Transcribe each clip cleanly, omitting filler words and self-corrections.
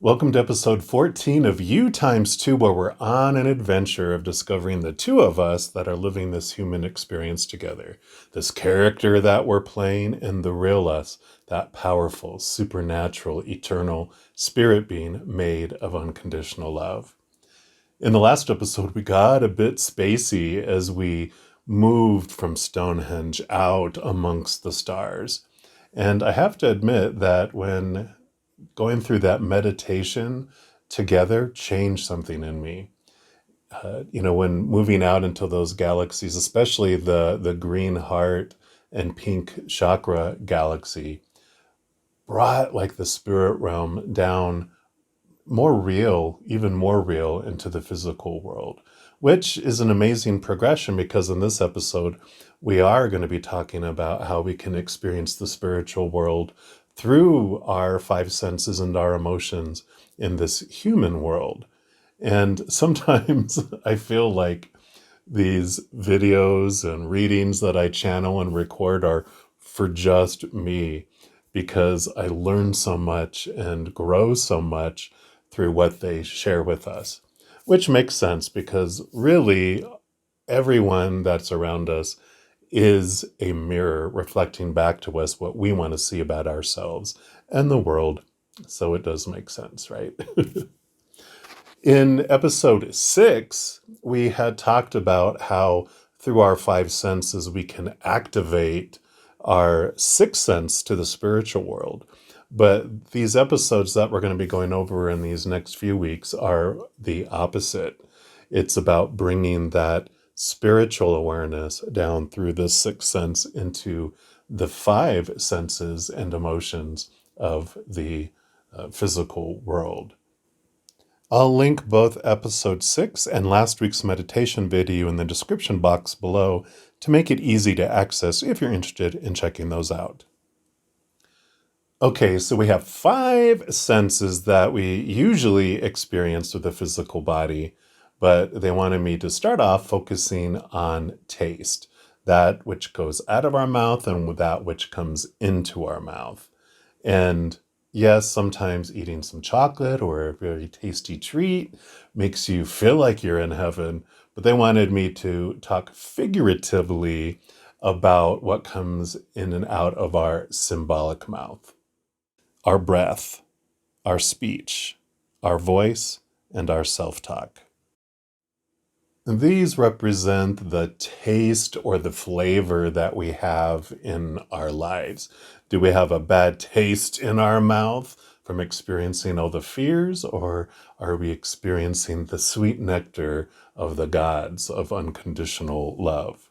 Welcome to episode 14 of YOUx2, where we're on an adventure of discovering the two of us that are living this human experience together. This character that we're playing and the real us, that powerful, supernatural, eternal spirit being made of unconditional love. In the last episode, we got a bit spacey as we moved from Stonehenge out amongst the stars. And I have to admit that when going through that meditation together changed something in me. When moving out into those galaxies, especially the green heart and pink chakra galaxy, brought like the spirit realm down more real, even more real into the physical world, which is an amazing progression because in this episode, we are going to be talking about how we can experience the spiritual world through our five senses and our emotions in this human world. And sometimes I feel like these videos and readings that I channel and record are for just me because I learn so much and grow so much through what they share with us, which makes sense because really everyone that's around us is a mirror reflecting back to us what we want to see about ourselves and the world. So it does make sense, right? In episode 6, we had talked about how through our five senses we can activate our sixth sense to the spiritual world. But these episodes that we're going to be going over in these next few weeks are the opposite. It's about bringing that spiritual awareness down through the sixth sense into the five senses and emotions of the physical world. I'll link both episode 6 and last week's meditation video in the description box below to make it easy to access if you're interested in checking those out. Okay, so we have five senses that we usually experience with the physical body, but they wanted me to start off focusing on taste, that which goes out of our mouth and that which comes into our mouth. And yes, sometimes eating some chocolate or a very tasty treat makes you feel like you're in heaven, but they wanted me to talk figuratively about what comes in and out of our symbolic mouth. Our breath, our speech, our voice, and our self-talk. These represent the taste or the flavor that we have in our lives. Do we have a bad taste in our mouth from experiencing all the fears, or are we experiencing the sweet nectar of the gods of unconditional love?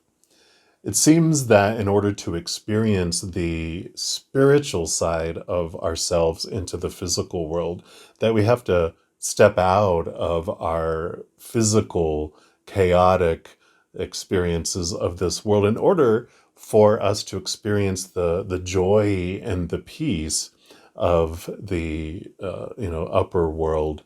It seems that in order to experience the spiritual side of ourselves into the physical world, that we have to step out of our physical, chaotic experiences of this world in order for us to experience the joy and the peace of the upper world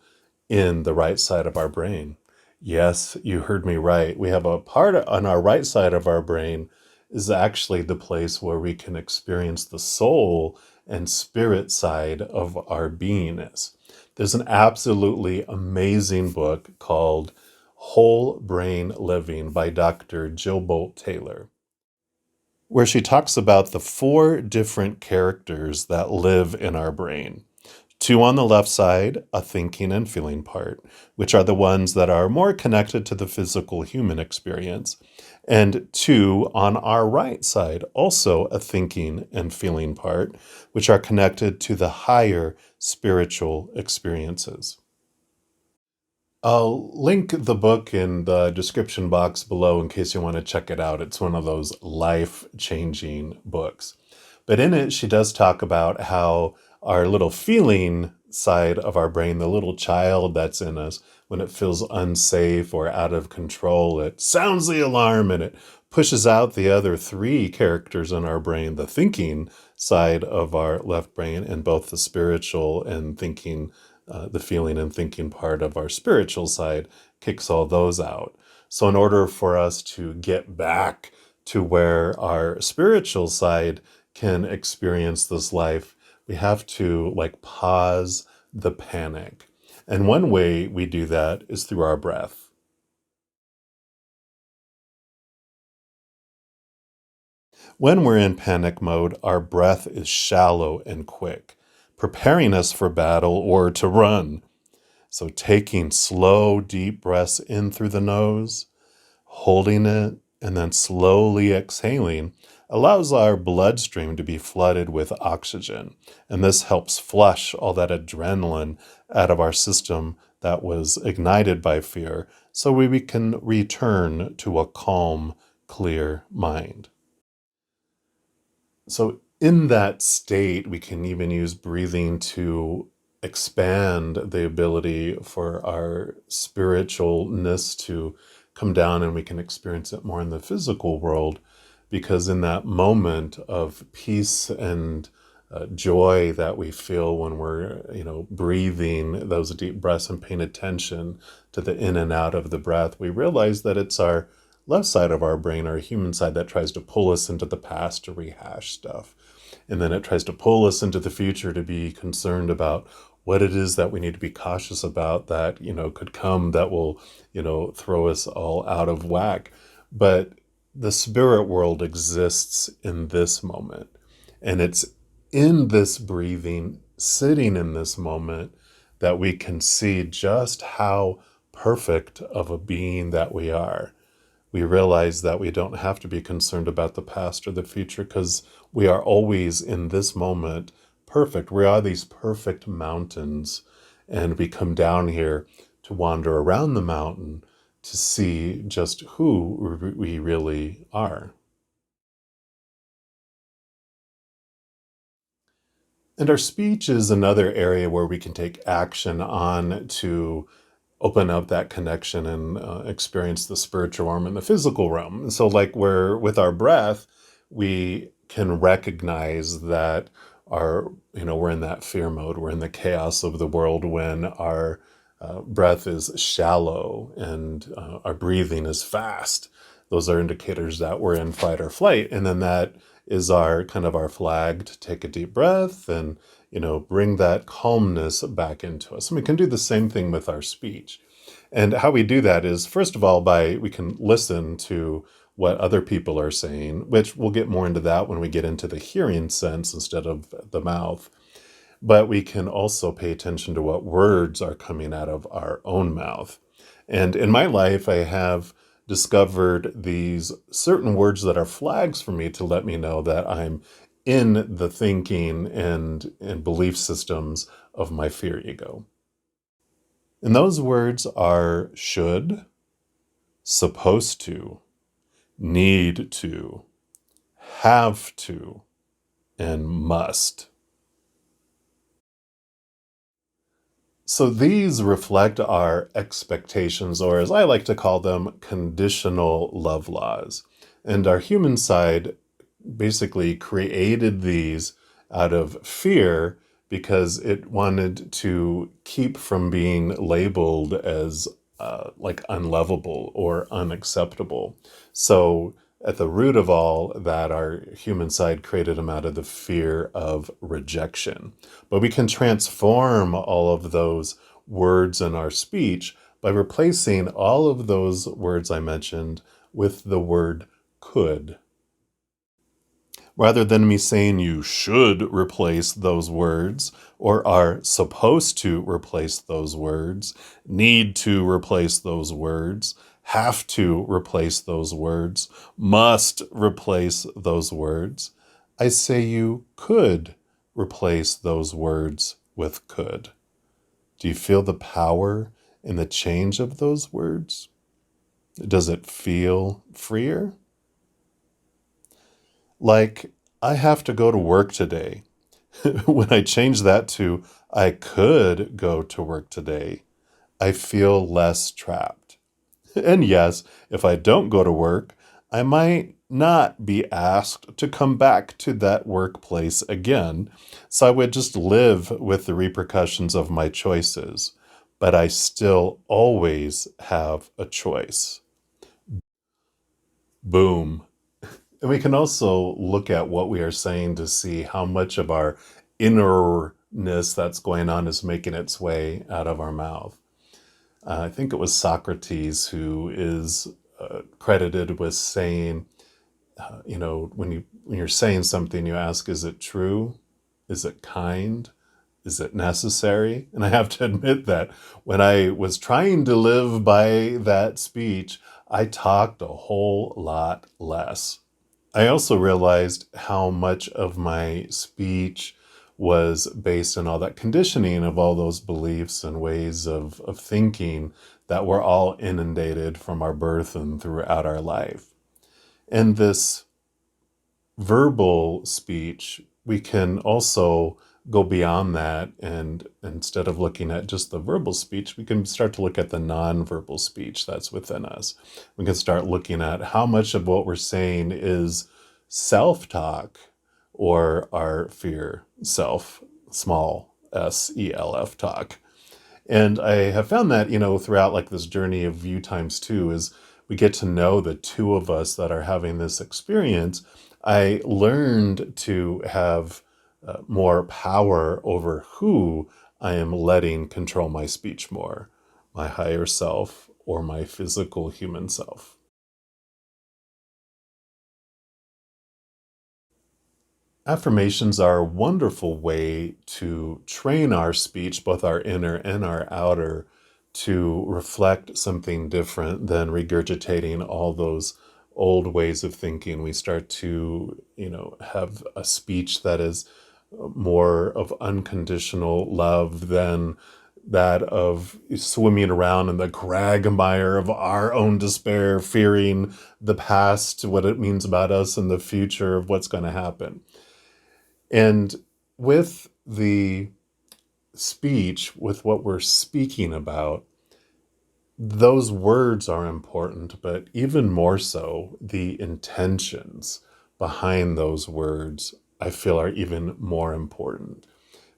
in the right side of our brain. Yes, you heard me right. We have a part on our right side of our brain is actually the place where we can experience the soul and spirit side of our beingness. There's an absolutely amazing book called Whole Brain Living by Dr. Jill Bolt Taylor, where she talks about the four different characters that live in our brain. Two on the left side, a thinking and feeling part, which are the ones that are more connected to the physical human experience. And two on our right side, also a thinking and feeling part, which are connected to the higher spiritual experiences. I'll link the book in the description box below in case you want to check it out. It's one of those life-changing books. But in it, she does talk about how our little feeling side of our brain, the little child that's in us, when it feels unsafe or out of control, it sounds the alarm and it pushes out the other three characters in our brain, the thinking side of our left brain and both the spiritual and thinking, the feeling and thinking part of our spiritual side kicks all those out. So in order for us to get back to where our spiritual side can experience this life, we have to pause the panic. And one way we do that is through our breath. When we're in panic mode, our breath is shallow and quick, preparing us for battle or to run. So taking slow, deep breaths in through the nose, holding it, and then slowly exhaling allows our bloodstream to be flooded with oxygen. And this helps flush all that adrenaline out of our system that was ignited by fear so we can return to a calm, clear mind. So, in that state, we can even use breathing to expand the ability for our spiritualness to come down and we can experience it more in the physical world. Because in that moment of peace and joy that we feel when we're, breathing those deep breaths and paying attention to the in and out of the breath, we realize that it's our left side of our brain, our human side, that tries to pull us into the past to rehash stuff. And then it tries to pull us into the future to be concerned about what it is that we need to be cautious about that, could come that will, throw us all out of whack. But the spirit world exists in this moment. And it's in this breathing, sitting in this moment, that we can see just how perfect of a being that we are. We realize that we don't have to be concerned about the past or the future because we are always in this moment perfect. We are these perfect mountains, and we come down here to wander around the mountain to see just who we really are. And our speech is another area where we can take action on to open up that connection and experience the spiritual realm and the physical realm. So, like, we're with our breath, we can recognize that we're in that fear mode. We're in the chaos of the world when our breath is shallow and our breathing is fast. Those are indicators that we're in fight or flight. And then that is our kind of our flag to take a deep breath and bring that calmness back into us. And we can do the same thing with our speech. And how we do that is, first of all, we can listen to what other people are saying, which we'll get more into that when we get into the hearing sense instead of the mouth. But we can also pay attention to what words are coming out of our own mouth. And in my life, I have discovered these certain words that are flags for me to let me know that I'm in the thinking and belief systems of my fear ego. And those words are should, supposed to, need to, have to, and must. So these reflect our expectations, or as I like to call them, conditional love laws. And our human side basically created these out of fear because it wanted to keep from being labeled as like unlovable or unacceptable. So at the root of all that, our human side created them out of the fear of rejection. But we can transform all of those words in our speech by replacing all of those words I mentioned with the word could. Rather than me saying you should replace those words or are supposed to replace those words, need to replace those words, have to replace those words, must replace those words, I say you could replace those words with could. Do you feel the power in the change of those words? Does it feel freer? Like, I have to go to work today. When I change that to I could go to work today, I feel less trapped. And yes, if I don't go to work, I might not be asked to come back to that workplace again. So I would just live with the repercussions of my choices. But I still always have a choice. Boom. And we can also look at what we are saying to see how much of our inner that's going on is making its way out of our mouth. I think it was Socrates who is credited with saying, when you're saying something, you ask, is it true? Is it kind? Is it necessary? And I have to admit that when I was trying to live by that speech, I talked a whole lot less. I also realized how much of my speech was based on all that conditioning of all those beliefs and ways of thinking that we're all inundated from our birth and throughout our life. And this verbal speech, we can also go beyond that. And instead of looking at just the verbal speech, we can start to look at the nonverbal speech that's within us. We can start looking at how much of what we're saying is self-talk or our fear self, small self talk. And I have found that, throughout like this journey of YOUx2 is we get to know the two of us that are having this experience. I learned to have more power over who I am letting control my speech more, my higher self or my physical human self. Affirmations are a wonderful way to train our speech, both our inner and our outer, to reflect something different than regurgitating all those old ways of thinking. We start to, have a speech that is more of unconditional love than that of swimming around in the quagmire of our own despair, fearing the past, what it means about us, and the future of what's going to happen. And with the speech, with what we're speaking about, those words are important, but even more so, the intentions behind those words, I feel, are even more important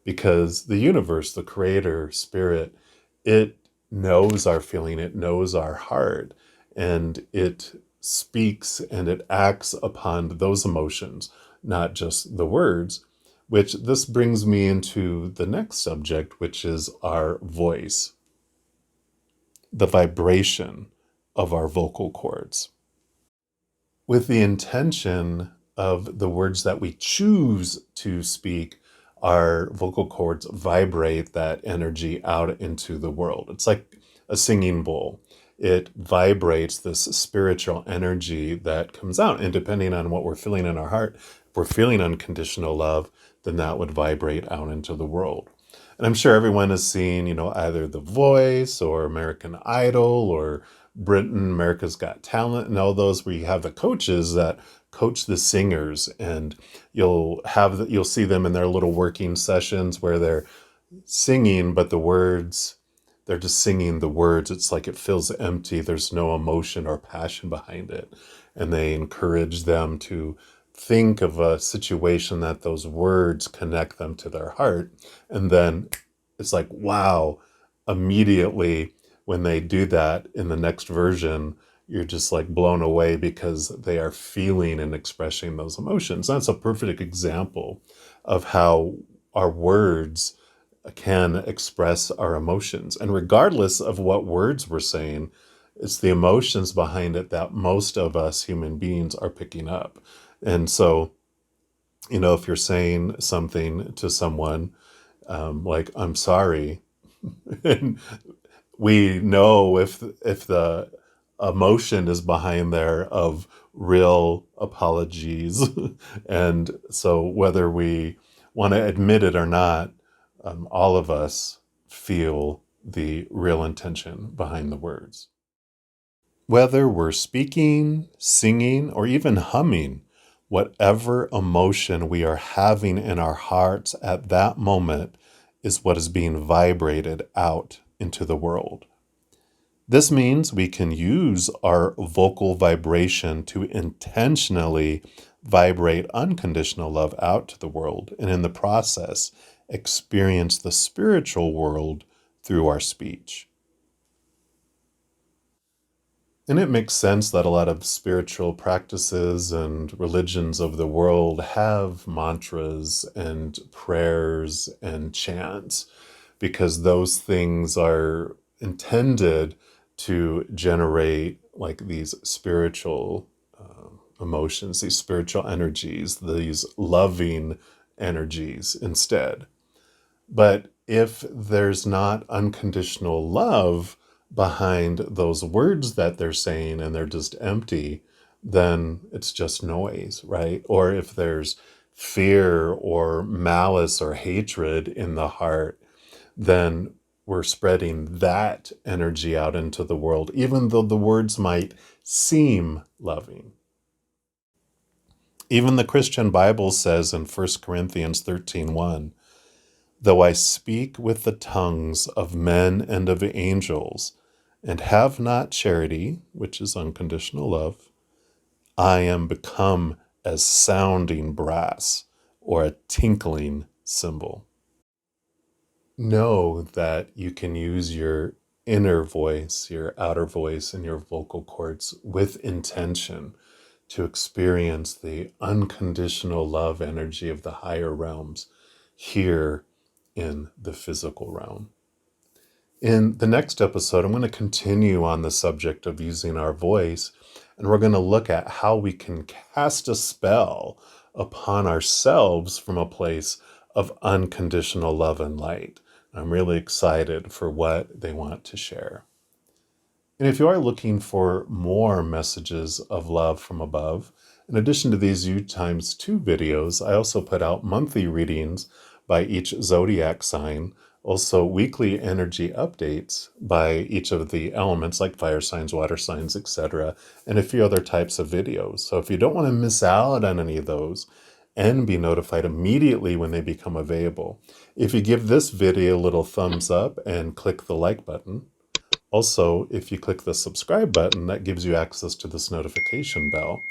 because the universe, the creator spirit, it knows our feeling, it knows our heart, and it speaks and it acts upon those emotions, not just the words, which this brings me into the next subject, which is our voice, the vibration of our vocal cords, with the intention of the words that we choose to speak. Our vocal cords vibrate that energy out into the world. It's like a singing bowl. It vibrates this spiritual energy that comes out. And depending on what we're feeling in our heart, if we're feeling unconditional love, then that would vibrate out into the world. And I'm sure everyone has seen, either The Voice or American Idol or Britain, America's Got Talent, and all those where you have the coaches that coach the singers, and you'll see them in their little working sessions where they're singing, but the words, they're just singing the words. It's like it feels empty. There's no emotion or passion behind it. And they encourage them to think of a situation that those words connect them to their heart. And then it's like, wow, immediately when they do that in the next version, you're just like blown away because they are feeling and expressing those emotions. That's a perfect example of how our words can express our emotions. And regardless of what words we're saying, it's the emotions behind it that most of us human beings are picking up. And so, if you're saying something to someone like, I'm sorry, and we know if the emotion is behind there of real apologies. And so whether we want to admit it or not, all of us feel the real intention behind the words. Whether we're speaking, singing, or even humming, whatever emotion we are having in our hearts at that moment is what is being vibrated out into the world. This means we can use our vocal vibration to intentionally vibrate unconditional love out to the world, and in the process, experience the spiritual world through our speech. And it makes sense that a lot of spiritual practices and religions of the world have mantras and prayers and chants, because those things are intended to generate like these spiritual emotions, these spiritual energies, these loving energies instead. But if there's not unconditional love behind those words that they're saying and they're just empty, then it's just noise, right? Or if there's fear or malice or hatred in the heart, then we're spreading that energy out into the world, even though the words might seem loving. Even the Christian Bible says in 1 Corinthians 13:1, though I speak with the tongues of men and of angels, and have not charity, which is unconditional love, I am become as sounding brass or a tinkling cymbal. Know that you can use your inner voice, your outer voice, and your vocal cords with intention to experience the unconditional love energy of the higher realms here in the physical realm. In the next episode, I'm going to continue on the subject of using our voice, and we're going to look at how we can cast a spell upon ourselves from a place of unconditional love and light. I'm really excited for what they want to share. And if you are looking for more messages of love from above, in addition to these YOUx2 videos, I also put out monthly readings by each zodiac sign, also weekly energy updates by each of the elements like fire signs, water signs, etc., and a few other types of videos. So if you don't want to miss out on any of those and be notified immediately when they become available, if you give this video a little thumbs up and click the like button. Also, if you click the subscribe button, that gives you access to this notification bell.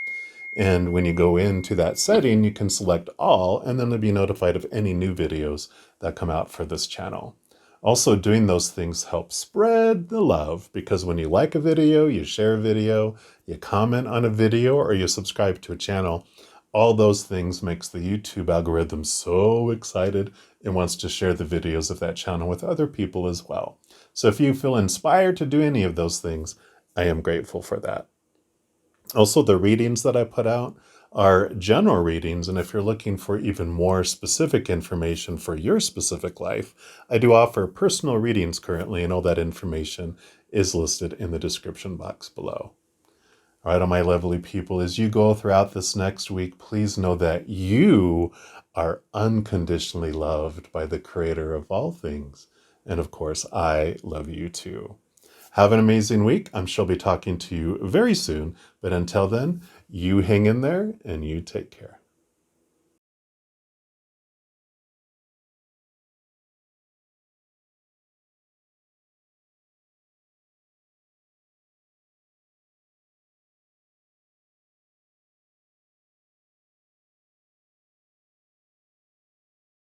And when you go into that setting, you can select all, and then you'll be notified of any new videos that come out for this channel. Also, doing those things helps spread the love, because when you like a video, you share a video, you comment on a video, or you subscribe to a channel, all those things makes the YouTube algorithm so excited it wants to share the videos of that channel with other people as well. So if you feel inspired to do any of those things, I am grateful for that. Also, the readings that I put out are general readings, and if you're looking for even more specific information for your specific life, I do offer personal readings currently, and all that information is listed in the description box below. All right, all my lovely people, as you go throughout this next week, please know that you are unconditionally loved by the Creator of all things. And of course, I love you too. Have an amazing week. I'm sure I'll be talking to you very soon. But until then, you hang in there and you take care.